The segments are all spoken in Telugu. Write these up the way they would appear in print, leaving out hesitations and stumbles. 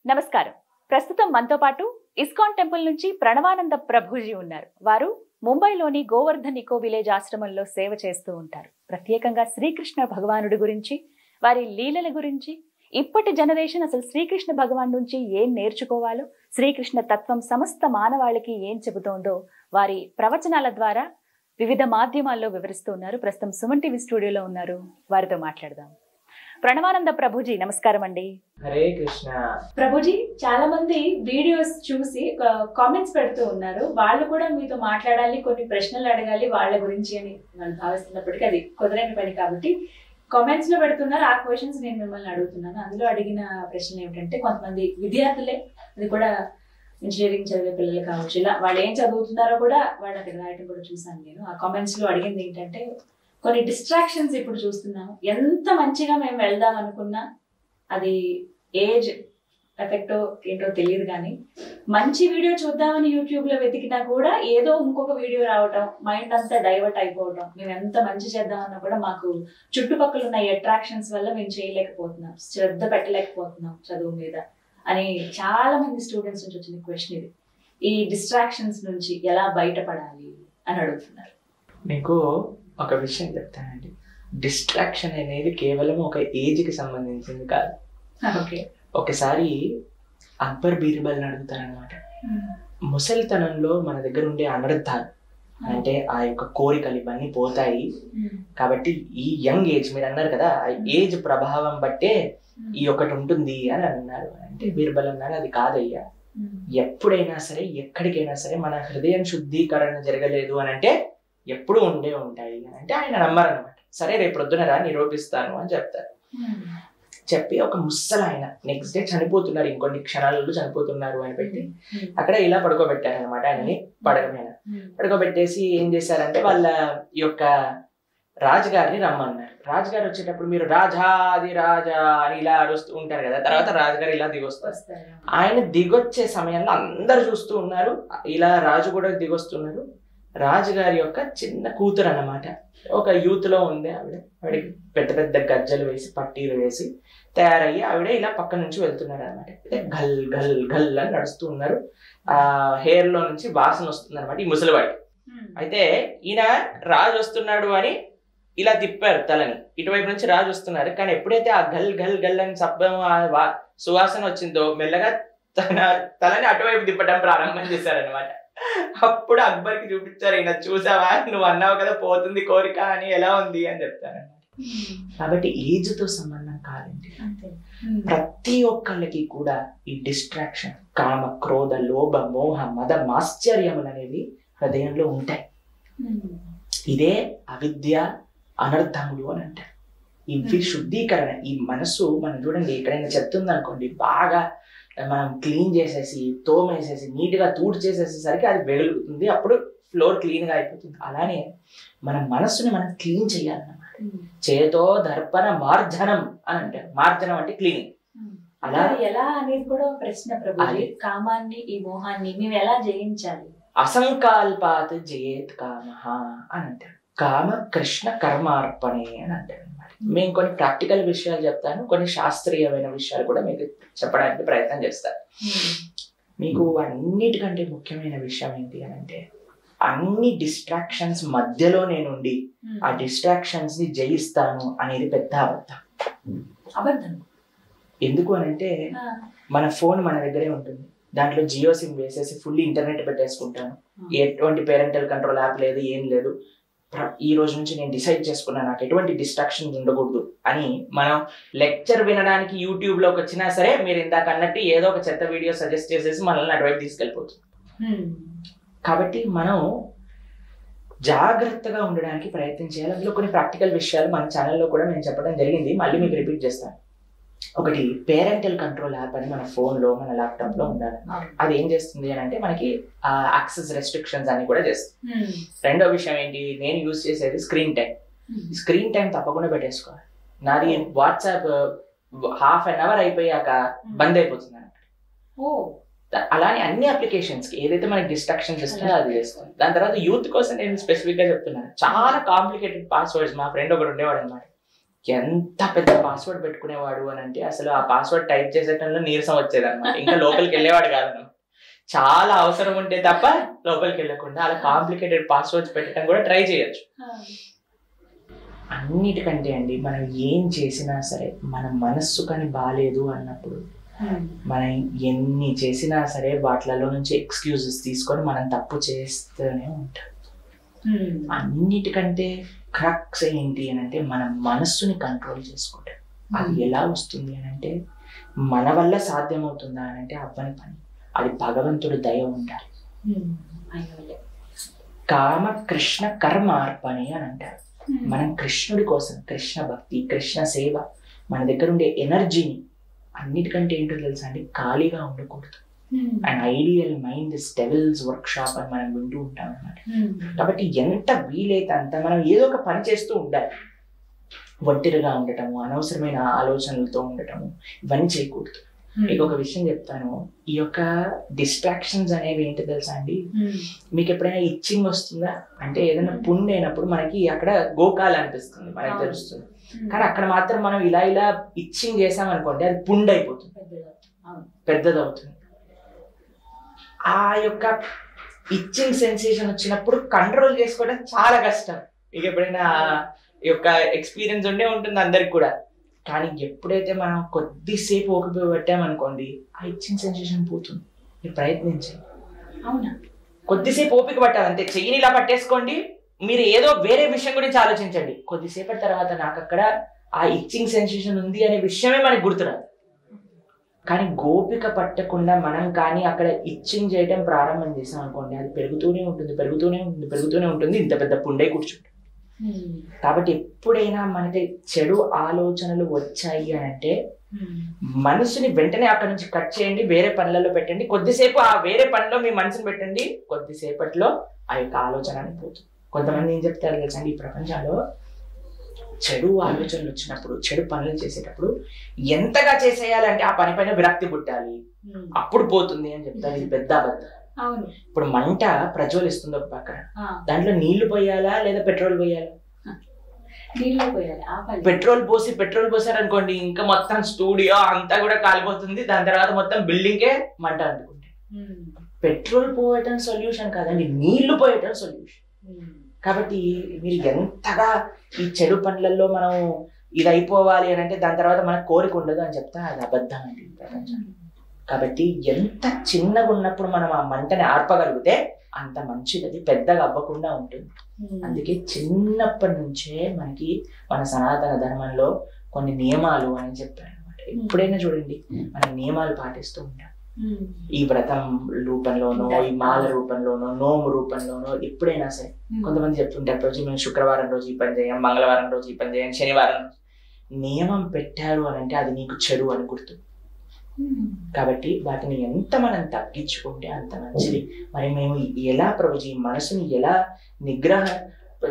నమస్కారం. ప్రస్తుతం మనతో పాటు ఇస్కాన్ టెంపుల్ నుంచి ప్రణవానంద ప్రభుజీ ఉన్నారు. వారు ముంబైలోని గోవర్ధన్ ఇకో విలేజ్ ఆశ్రమంలో సేవ చేస్తూ ఉంటారు. ప్రత్యేకంగా శ్రీకృష్ణ భగవానుడి గురించి, వారి లీలల గురించి, ఇప్పటి జనరేషన్ అసలు శ్రీకృష్ణ భగవాన్ నుంచి ఏం నేర్చుకోవాలో, శ్రీకృష్ణ తత్వం సమస్త మానవాళికి ఏం చెబుతోందో వారి ప్రవచనాల ద్వారా వివిధ మాధ్యమాల్లో వివరిస్తూ ఉన్నారు. ప్రస్తుతం సుమన్ టీవీ స్టూడియోలో ఉన్నారు. వారితో మాట్లాడదాం. ప్రణవానంద ప్రభుజీ, నమస్కారం అండి. హరే కృష్ణ. ప్రభుజీ, చాలా మంది వీడియోస్ చూసి కామెంట్స్ పెడుతూ ఉన్నారు. వాళ్ళు కూడా మీతో మాట్లాడాలి, కొన్ని ప్రశ్నలు అడగాలి వాళ్ళ గురించి అని వాళ్ళు భావిస్తున్నప్పటికీ అది కుదరని పని కాబట్టి కామెంట్స్ లో పెడుతున్నారు. ఆ క్వశ్చన్స్ నేను మిమ్మల్ని అడుగుతున్నాను. అందులో అడిగిన ప్రశ్నలు ఏమిటంటే, కొంతమంది విద్యార్థులే, అది కూడా ఇంజనీరింగ్ చదివే పిల్లలు కావచ్చు, ఇలా వాళ్ళు ఏం చదువుతున్నారో కూడా వాళ్ళు అక్కడ రాయటం కూడా చూసాను నేను. ఆ కామెంట్స్ లో అడిగింది ఏంటంటే, కొన్ని డిస్ట్రాక్షన్స్ ఇప్పుడు చూస్తున్నాము. ఎంత మంచిగా మేము వెళ్దాం అనుకున్నా అది ఏజ్ ఎఫెక్టో ఏంటో తెలియదు, కానీ మంచి వీడియో చూద్దామని యూట్యూబ్ లో వెతికినా కూడా ఏదో ఇంకొక వీడియో రావటం, మైండ్ అంతా డైవర్ట్ అయిపోవటం. మేము ఎంత మంచి చేద్దామన్నా కూడా మాకు చుట్టుపక్కల ఉన్న అట్రాక్షన్స్ వల్ల మేము చేయలేకపోతున్నాం, శ్రద్ధ పెట్టలేకపోతున్నాం చదువు మీద అని చాలా మంది స్టూడెంట్స్ నుంచి వచ్చిన క్వశ్చన్ ఇది. ఈ డిస్ట్రాక్షన్స్ నుంచి ఎలా బయటపడాలి అని అడుగుతున్నారు. మీకు ఒక విషయం చెప్తానండి. డిస్ట్రాక్షన్ అనేది కేవలం ఒక ఏజ్కి సంబంధించింది కాదు. ఒకసారి అక్బర్ బీర్బల్ని అడుగుతారనమాట, ముసలితనంలో మన దగ్గర ఉండే అనర్థాలు అంటే ఆ యొక్క కోరికలు ఇవన్నీ పోతాయి కాబట్టి ఈ యంగ్ ఏజ్, మీరు అన్నారు కదా, ఆ ఏజ్ ప్రభావం బట్టే ఈ ఒకటి ఉంటుంది అని అన్నారు. అంటే బీర్బల్ అన్నారు, అది కాదయ్యా, ఎప్పుడైనా సరే ఎక్కడికైనా సరే మన హృదయం శుద్ధీకరణ జరగలేదు అని అంటే ఎప్పుడు ఉండే ఉంటాయి అని అంటే ఆయన నమ్మరనమాట. సరే రేపు ప్రొద్దున రా నిరూపిస్తాను అని చెప్తారు. చెప్పి ఒక ముసలు ఆయన నెక్స్ట్ డే చనిపోతున్నారు, ఇంకొన్ని క్షణాలలో చనిపోతున్నారు అని పెట్టి అక్కడ ఇలా పడుకోబెట్టారు అనమాట. ఆయనని పడక మీద పడుకోబెట్టేసి ఏం చేశారంటే వాళ్ళ యొక్క రాజుగారిని రమ్మన్నారు. రాజుగారు వచ్చేటప్పుడు మీరు రాజాది రాజా అని ఇలా అరుస్తూ ఉంటారు కదా, తర్వాత రాజుగారు ఇలా దిగొస్తారు. ఆయన దిగొచ్చే సమయంలో అందరు చూస్తూ ఉన్నారు, ఇలా రాజు కూడా దిగొస్తున్నారు. రాజుగారి యొక్క చిన్న కూతురు అన్నమాట, ఒక యూత్ లో ఉంది ఆవిడకి పెద్ద పెద్ద గజ్జలు వేసి పట్టీలు వేసి తయారయ్యి ఆవిడ ఇలా పక్క నుంచి వెళ్తున్నారు అనమాట. గల్ గల్ గల్ అని నడుస్తూ ఉన్నారు. ఆ హెయిర్ లో నుంచి వాసన వస్తుంది అనమాట ఈ ముసలివాడికి. అయితే ఈయన రాజు వస్తున్నాడు అని ఇలా తిప్పారు తలని, ఇటువైపు నుంచి రాజు వస్తున్నారు. కానీ ఎప్పుడైతే ఆ గల్ గల్ గల్ అని శబ్దం సువాసన వచ్చిందో మెల్లగా తలని అటువైపు తిప్పడం ప్రారంభం చేశారనమాట. అప్పుడు అక్బర్కి చూపించారు, ఈయన చూసావా, నువ్వు అన్నావు కదా పోతుంది కోరిక అని, ఎలా ఉంది అని చెప్తారనమాట. కాబట్టి ఏజ్ తో సంబంధం కాదండి, ప్రతి ఒక్కళ్ళకి కూడా ఈ డిస్ట్రాక్షన్, కామ క్రోధ లోభ మోహ మద మాశ్చర్యములు అనేవి హృదయంలో ఉంటాయి. ఇదే అవిద్య అనర్థములు అని అంటారు. ఇవి శుద్ధీకరణ. ఈ మనసు మనం చూడండి, ఎక్కడైనా చెత్త ఉందనుకోండి, బాగా మనం క్లీన్ చేసేసి తోమేసేసి నీట్గా తూడు చేసేసేసరికి అది వెలుగుతుంది, అప్పుడు ఫ్లోర్ క్లీన్ గా అయిపోతుంది. అలానే మన మనస్సుని మనం క్లీన్ చేయాలన్నమాట. చేతో దర్పణ మార్జనం అని అంటారు. మార్జనం అంటే క్లీనింగ్. అలా ఎలా అనేది కూడా ప్రశ్న ప్రభుజీ. కామాన్ని, ఈ మోహాన్ని మేము ఎలా జయించాలి? అసంకల్పాత్ జయేత్ కామః అని అంటారు. కామ కృష్ణ కర్మార్పణే అని అంటారు అనమాట. మేము కొన్ని ప్రాక్టికల్ విషయాలు చెప్తాను, కొన్ని శాస్త్రీయమైన విషయాలు కూడా మీకు చెప్పడానికి ప్రయత్నం చేస్తాను. మీకు అన్నిటికంటే ముఖ్యమైన విషయం ఏంటి అని అంటే, అన్ని డిస్ట్రాక్షన్స్ మధ్యలో నేనుండి ఆ డిస్ట్రాక్షన్స్ ని జయిస్తాను అనేది పెద్ద అబద్ధం. ఎందుకు అని అంటే, మన ఫోన్ మన దగ్గరే ఉంటుంది, దాంట్లో జియో సిమ్ వేసేసి ఫుల్ ఇంటర్నెట్ పెట్టేసుకుంటాను, ఎటువంటి పేరెంటల్ కంట్రోల్ యాప్ లేదు, ఏం లేదు. ఈ రోజు నుంచి నేను డిసైడ్ చేసుకున్నా నాకు ఎటువంటి డిస్ట్రాక్షన్ ఉండకూడదు అని. మనం లెక్చర్ వినడానికి యూట్యూబ్ లోకి వచ్చినా సరే మీరు ఇందాక అన్నట్టు ఏదో ఒక చెత్త వీడియో సజెస్ట్ చేసేసి మనల్ని అటువైపు తీసుకెళ్ళిపోతుంది. కాబట్టి మనం జాగ్రత్తగా ఉండడానికి ప్రయత్నం చేయాలి. అందులో కొన్ని ప్రాక్టికల్ విషయాలు మన ఛానల్లో కూడా నేను చెప్పడం జరిగింది, మళ్ళీ మీకు రిపీట్ చేస్తాను. ఒకటి, పేరెంటల్ కంట్రోల్ యాప్ అని మన ఫోన్లో మన ల్యాప్టాప్లో ఉండాలి. అది ఏం చేస్తుంది అని అంటే మనకి యాక్సెస్ రెస్ట్రిక్షన్స్ అన్ని కూడా చేస్తుంది. రెండో విషయం ఏంటి, నేను యూజ్ చేసేది స్క్రీన్ టైం. స్క్రీన్ టైం తప్పకుండా పెట్టేసుకోవాలి. నాది వాట్సాప్ హాఫ్ అన్ అవర్ అయిపోయాక బంద్ అయిపోతుంది అనమాట. అలానే అన్ని అప్లికేషన్స్కి ఏదైతే మనకి డిస్ట్రాక్షన్స్ ఇస్తుందో అది చేస్తుంది. దాని తర్వాత యూత్ కోసం నేను స్పెసిఫిక్గా చెప్తున్నాను, చాలా కాంప్లికేటెడ్ పాస్వర్డ్స్. మా ఫ్రెండ్ ఒకటి ఉండేవాడు అనమాట, ఎంత పెద్ద పాస్వర్డ్ పెట్టుకునేవాడు అని అంటే అసలు ఆ పాస్వర్డ్ టైప్ చేసేటంలో నీరసం వచ్చేది అనమాట. ఇంకా లోపలికి వెళ్ళేవాడు కాదు. చాలా అవసరం ఉంటే తప్ప లోపలికి వెళ్ళకుండా అలా కాంప్లికేటెడ్ పాస్వర్డ్స్ పెట్టడం కూడా ట్రై చేయొచ్చు. అన్నిటికంటే అండి మనం ఏం చేసినా సరే మన మనస్సు కానీ బాగాలేదు అన్నప్పుడు మనం ఎన్ని చేసినా సరే వాటిలలో నుంచి ఎక్స్క్యూజెస్ తీసుకొని మనం తప్పు చేస్తూనే ఉంటాం. అన్నిటికంటే క్రక్స్ ఏంటి అని అంటే మన మనస్సుని కంట్రోల్ చేసుకోవటం. అది ఎలా వస్తుంది అని అంటే మన వల్ల సాధ్యమవుతుందా అని అంటే అవ్వని పని. అది భగవంతుడి దయ ఉండాలి. కామ కృష్ణ కర్మ అర్పణి అని అంటారు. మనం కృష్ణుడి కోసం కృష్ణ భక్తి కృష్ణ సేవ మన దగ్గర ఉండే ఎనర్జీని అన్నిటికంటే ఏంటో తెలుసా అండి ఖాళీగా ఉండకూడదు. And ideal mind is devils work shop అని మనం వింటూ ఉంటాం అన్నమాట. కాబట్టి ఎంత వీలైతే అంత మనం ఏదో ఒక పని చేస్తూ ఉండాలి. ఒంటరిగా ఉండటము అనవసరమైన ఆలోచనలతో ఉండటము ఇవన్నీ చేయకూడదు. మీకు ఒక విషయం చెప్తాను. ఈ యొక్క డిస్ట్రాక్షన్స్ అనేవి ఏంటో తెలుసా అండి, మీకు ఎప్పుడైనా ఇచ్చింగ్ వస్తుందా అంటే ఏదైనా పుండ్ అయినప్పుడు మనకి అక్కడ గోకాలు అనిపిస్తుంది మనకి తెలుస్తుంది. కానీ అక్కడ మాత్రం మనం ఇలా ఇలా ఇచ్చింగ్ చేసామనుకోండి అది పుండ్ అయిపోతుంది, పెద్దదవుతుంది. ఆ యొక్క ఇచ్చింగ్ సెన్సేషన్ వచ్చినప్పుడు కంట్రోల్ చేసుకోవడం చాలా కష్టం. మీకు ఎప్పుడైనా ఈ యొక్క ఎక్స్పీరియన్స్ ఉండే ఉంటుంది అందరికి కూడా. కానీ ఎప్పుడైతే మనం కొద్దిసేపు ఓపిక పెట్టామనుకోండి ఆ ఇచ్చింగ్ సెన్సేషన్ పోతుంది. మీరు ప్రయత్నించండి. అవునా? కొద్దిసేపు ఓపిక పట్టాలి అంతే. చెయ్యిని ఇలా పట్టేసుకోండి, మీరు ఏదో వేరే విషయం గురించి ఆలోచించండి. కొద్దిసేపటి తర్వాత నాకు అక్కడ ఆ ఇచ్చింగ్ సెన్సేషన్ ఉంది అనే విషయమే మనకు గుర్తురాదు. కానీ గోపిక పట్టకుండా మనం కానీ అక్కడ ఇచ్చింగ్ చేయడం ప్రారంభం చేసాం అనుకోండి అది పెరుగుతూనే ఉంటుంది, పెరుగుతూనే ఉంటుంది, పెరుగుతూనే ఉంటుంది. ఇంత పెద్ద పుండై కూర్చుంటుంది. కాబట్టి ఎప్పుడైనా మనకి చెడు ఆలోచనలు వచ్చాయి అని అంటే మనసుని వెంటనే అక్కడ నుంచి కట్ చేయండి, వేరే పనులలో పెట్టండి. కొద్దిసేపు ఆ వేరే పనిలో మీ మనసుని పెట్టండి, కొద్దిసేపట్లో ఆ యొక్క ఆలోచన అని పోతుంది. కొంతమంది ఏం చెప్తారు తెలుసండి, ఈ ప్రపంచంలో చెడు ఆలోచనలు వచ్చినప్పుడు చెడు పనులు చేసేటప్పుడు ఎంతగా చేసేయాలంటే ఆ పని పైన విరక్తి పుట్టాలి అప్పుడు పోతుంది అని చెప్తారు. ఇది పెద్ద అబద్ధం. ఇప్పుడు మంట ప్రజ్వలిస్తుంది ఒక పక్కన, దాంట్లో నీళ్లు పోయాలా లేదా పెట్రోల్ పోయాలా? పెట్రోల్ పోసారనుకోండి ఇంకా మొత్తం స్టూడియో అంతా కూడా కాలిపోతుంది. దాని తర్వాత మొత్తం బిల్డింగే మంట అంటుకుంటే పెట్రోల్ పోయటం సొల్యూషన్ కాదండి, నీళ్లు పోయటం సొల్యూషన్. కాబట్టి మీరు ఎంతగా ఈ చెడు పనులలో మనం ఇది అయిపోవాలి అని అంటే దాని తర్వాత మనకు కోరిక ఉండదు అని చెప్తా అది అబద్ధం అండి ప్రపంచంలో. కాబట్టి ఎంత చిన్నగా ఉన్నప్పుడు మనం ఆ మంటని ఆర్పగలిగితే అంత మంచిది, అది పెద్దగా అవ్వకుండా ఉంటుంది. అందుకే చిన్నప్పటి నుంచే మనకి మన సనాతన ధర్మంలో కొన్ని నియమాలు అని చెప్పారు అనమాట. ఎప్పుడైనా చూడండి మనం నియమాలు పాటిస్తూ ఉంటాం. ఈ వ్రతం రూపంలోనో ఈ మాల రూపంలోనో నోము రూపంలోనో ఎప్పుడైనా సరే కొంతమంది చెప్తుంటారు రోజు మేము శుక్రవారం రోజు ఈ పని చేయం, మంగళవారం రోజు ఈ పని చేయం, శనివారం నియమం పెట్టారు అని అంటే అది నీకు చెడు అని గుర్తు. కాబట్టి వాటిని ఎంత మనం తగ్గించుకుంటే అంత మంచిది. మరి మేము ఎలా ప్రభుజీ మనసుని ఎలా నిగ్రహ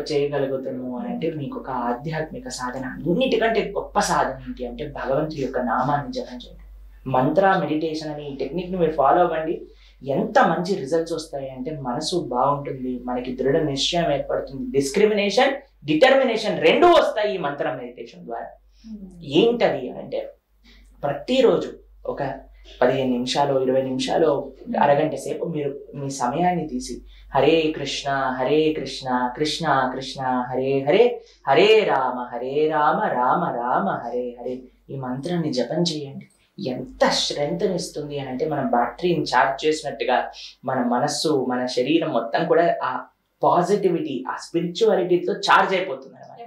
చేయగలుగుతాము అని అంటే మీకు ఒక ఆధ్యాత్మిక సాధన, అన్నిటికంటే గొప్ప సాధన ఏంటి అంటే భగవంతుడి యొక్క నామాన్ని జపం చేయడం. మంత్ర మెడిటేషన్ అనే ఈ టెక్నిక్ని మీరు ఫాలో అవ్వండి. ఎంత మంచి రిజల్ట్స్ వస్తాయి అంటే మనసు బాగుంటుంది, మనకి దృఢ నిశ్చయం ఏర్పడుతుంది, డిస్క్రిమినేషన్ డిటర్మినేషన్ రెండూ వస్తాయి ఈ మంత్ర మెడిటేషన్ ద్వారా. ఏంటది అంటే ప్రతిరోజు ఒక 15 నిమిషాలు 20 నిమిషాలు అరగంట సేపు మీరు మీ సమయాన్ని తీసి హరే కృష్ణ కృష్ణ కృష్ణ హరే హరే హరే రామ రామ రామ హరే హరే ఈ మంత్రాన్ని జపం చేయండి. ఎంత స్ట్రెంగ్త్ ఇస్తుంది అని అంటే మనం బ్యాటరీని ఛార్జ్ చేసినట్టుగా మన మనస్సు మన శరీరం మొత్తం కూడా ఆ పాజిటివిటీ ఆ స్పిరిచువాలిటీతో ఛార్జ్ అయిపోతుంది అనమాట.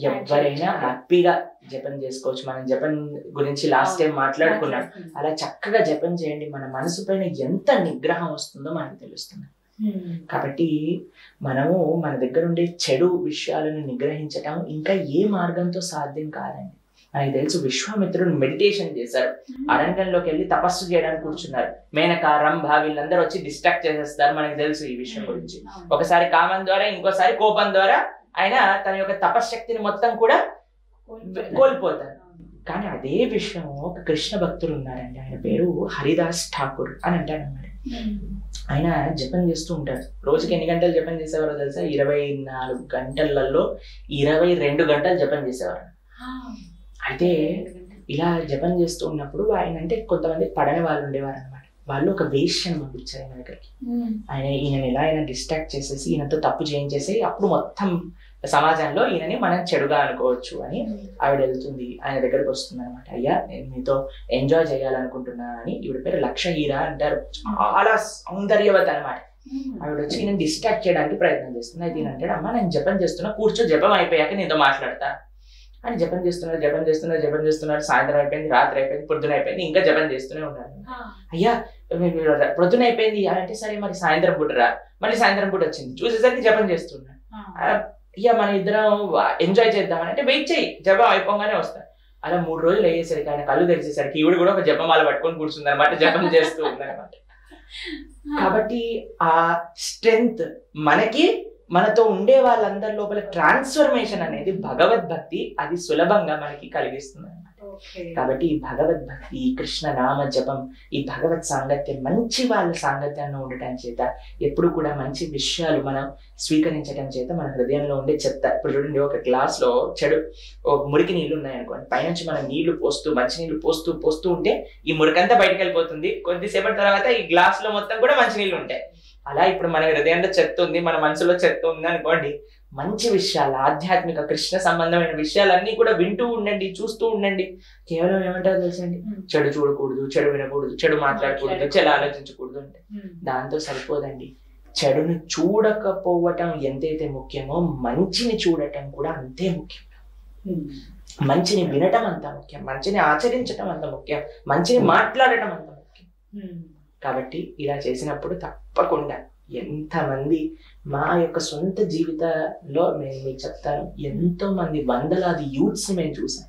ఎవరైనా హ్యాపీగా జపం చేసుకోవచ్చు. మనం జపం గురించి లాస్ట్ టైం మాట్లాడుకున్నాం. అలా చక్కగా జపం చేయండి, మన మనసు పైన ఎంత నిగ్రహం వస్తుందో మనకు తెలుస్తుంది. కాబట్టి మనము మన దగ్గర ఉండే చెడు విషయాలను నిగ్రహించటం ఇంకా ఏ మార్గంతో సాధ్యం కాదండి. మనకి తెలుసు విశ్వామిత్రుడు మెడిటేషన్ చేశారు, అరణ్యంలోకి వెళ్ళి తపస్సు చేయడానికి కూర్చున్నారు. మేనక రంభ వీళ్ళందరూ వచ్చి డిస్ట్రాక్ట్ చేసేస్తారు. మనకి తెలుసు ఈ విషయం గురించి. ఒకసారి కామం ద్వారా ఇంకోసారి కోపం ద్వారా ఆయన తన యొక్క తపశ్శక్తిని మొత్తం కూడా కోల్పోతారు. కానీ అదే విషయం ఒక కృష్ణ భక్తుడు ఉన్నారండి, ఆయన పేరు హరిదాస్ ఠాకూర్ అని అంటారు అన్నమాట. ఆయన జపం చేస్తూ ఉంటారు. రోజుకి ఎన్ని గంటలు జపం చేసేవారో తెలుసా? 24 గంటలలో 22 గంటలు జపం చేసేవారు. అయితే ఇలా జపం చేస్తూ ఉన్నప్పుడు ఆయన అంటే కొంతమంది పడని వాళ్ళు ఉండేవారు అనమాట. వాళ్ళు ఒక వేష్యను పంపించారు ఆయన దగ్గరికి. ఈయనని ఎలా అయినా డిస్ట్రాక్ట్ చేసేసి ఈయనతో తప్పు చేయించేసి అప్పుడు మొత్తం సమాజంలో ఈయనని మనం చెడుగా అనుకోవచ్చు అని ఆవిడ వెళ్తుంది, ఆయన దగ్గరకు వస్తుంది అనమాట. అయ్యా నేను మీతో ఎంజాయ్ చేయాలనుకుంటున్నా అని. ఈవిడ పేరు లక్షహీర అంటారు, చాలా సౌందర్యవతి అనమాట. ఆవిడ వచ్చి నేను డిస్ట్రాక్ట్ చేయడానికి ప్రయత్నం చేస్తుంది. అయితే ఈయన అంటాడు, అమ్మ నేను జపం చేస్తున్నా, కూర్చో, జపం అయిపోయాక నీతో మాట్లాడతా అని. జపం చేస్తున్నారు. సాయంత్రం అయిపోయింది, రాత్రి అయిపోయింది, పొద్దున అయిపోయింది, ఇంకా జపం చేస్తూనే ఉన్నారు. అయ్యా పొద్దున అయిపోయింది అంటే సరే మరి సాయంత్రం పూట రా. మళ్ళీ సాయంత్రం పూట వచ్చింది, చూసేసరికి జపం చేస్తున్నా. అయ్యా మన ఇద్దరం ఎంజాయ్ చేద్దామని అంటే వెయిట్ చేయి, జపం అయిపోగానే వస్తా. అలా 3 రోజులు అయ్యేసరికి ఆయన కళ్ళు తెరిచేసరికి ఈవిడ కూడా ఒక జపమాల పట్టుకొని కూర్చుంది అనమాట, జపం చేస్తూ ఉందన్నమాట. కాబట్టి ఆ స్ట్రెంగ్త్ మనకి, మనతో ఉండే వాళ్ళందరి లోపల ట్రాన్స్ఫర్మేషన్ అనేది భగవద్భక్తి అది సులభంగా మనకి కలిగిస్తుంది అనమాట. కాబట్టి ఈ భగవద్భక్తి, ఈ కృష్ణ నామ జపం, ఈ భగవత్ సాంగత్యం, మంచి వాళ్ళ సాంగత్యాన్ని ఉండటం చేత, ఎప్పుడు కూడా మంచి విషయాలు మనం స్వీకరించడం చేత మన హృదయంలో ఉండే చెత్త, ఇప్పుడు చూడండి ఒక గ్లాస్ లో మురికి నీళ్లు ఉన్నాయనుకోండి, పైనుంచి మనం నీళ్లు పోస్తూ మంచి నీళ్లు పోస్తూ ఉంటే ఈ మురికంతా బయటకు వెళ్ళిపోతుంది. కొద్దిసేపటి తర్వాత ఈ గ్లాస్ లో మొత్తం కూడా మంచి నీళ్లు ఉంటాయి. అలా ఇప్పుడు మన హృదయంలో చెత్త ఉంది, మన మనసులో చెత్త ఉంది అనుకోండి, మంచి విషయాలు, ఆధ్యాత్మిక కృష్ణ సంబంధమైన విషయాలన్నీ కూడా వింటూ ఉండండి, చూస్తూ ఉండండి. కేవలం ఏమంటారో తెలుసండి, చెడు చూడకూడదు, చెడు వినకూడదు, చెడు మాట్లాడకూడదు, చెడు ఆలోచించకూడదు అంటే దాంతో సరిపోదండి. చెడుని చూడకపోవటం ఎంతైతే ముఖ్యమో మంచిని చూడటం కూడా అంతే ముఖ్యం. మంచిని వినటం అంత ముఖ్యం, మంచిని ఆచరించటం అంత ముఖ్యం, మంచిని మాట్లాడటం అంత ముఖ్యం. కాబట్టి ఇలా చేసినప్పుడు తప్పకుండా ఎంతమంది, మా యొక్క సొంత జీవితంలో నేను మీకు చెప్తాను, ఎంతో మంది వందలాది యూత్స్ మేము చూసాం.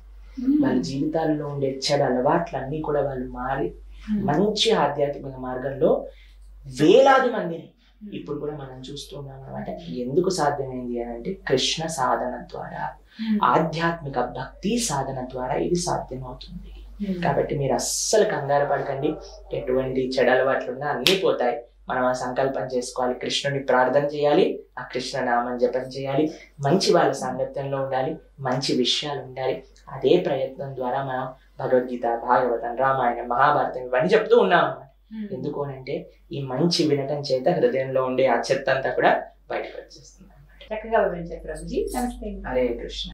వాళ్ళ జీవితాల్లో ఉండే చెడు అలవాట్లన్నీ కూడా వాళ్ళు మారి మంచి ఆధ్యాత్మిక మార్గంలో వేలాది మందిని ఇప్పుడు కూడా మనం చూస్తూ ఉన్నాం అనమాట. ఎందుకు సాధ్యమైంది అని అంటే కృష్ణ సాధన ద్వారా, ఆధ్యాత్మిక భక్తి సాధన ద్వారా ఇది సాధ్యమవుతుంది. కాబట్టి మీరు అస్సలు కంగారు పడకండి. ఎటువంటి చెడు అలవాట్లున్నా అన్నీ పోతాయి. మనం ఆ సంకల్పం చేసుకోవాలి, కృష్ణుని ప్రార్థన చేయాలి, ఆ కృష్ణ నామం జపం చేయాలి, మంచి వాళ్ళ సాంగత్యంలో ఉండాలి, మంచి విషయాలు ఉండాలి. అదే ప్రయత్నం ద్వారా మనం భగవద్గీత, భాగవతం, రామాయణం, మహాభారతం ఇవన్నీ చెప్తూ ఉన్నాం అన్నమాట. ఎందుకు అంటే ఈ మంచి వినటం చేత హృదయంలో ఉండే ఆ చెత్త అంతా కూడా బయటకు వచ్చేస్తుంది అన్నమాట. చక్కగా వివరించారు ప్రభుజీ. నమస్తే. హరే కృష్ణ.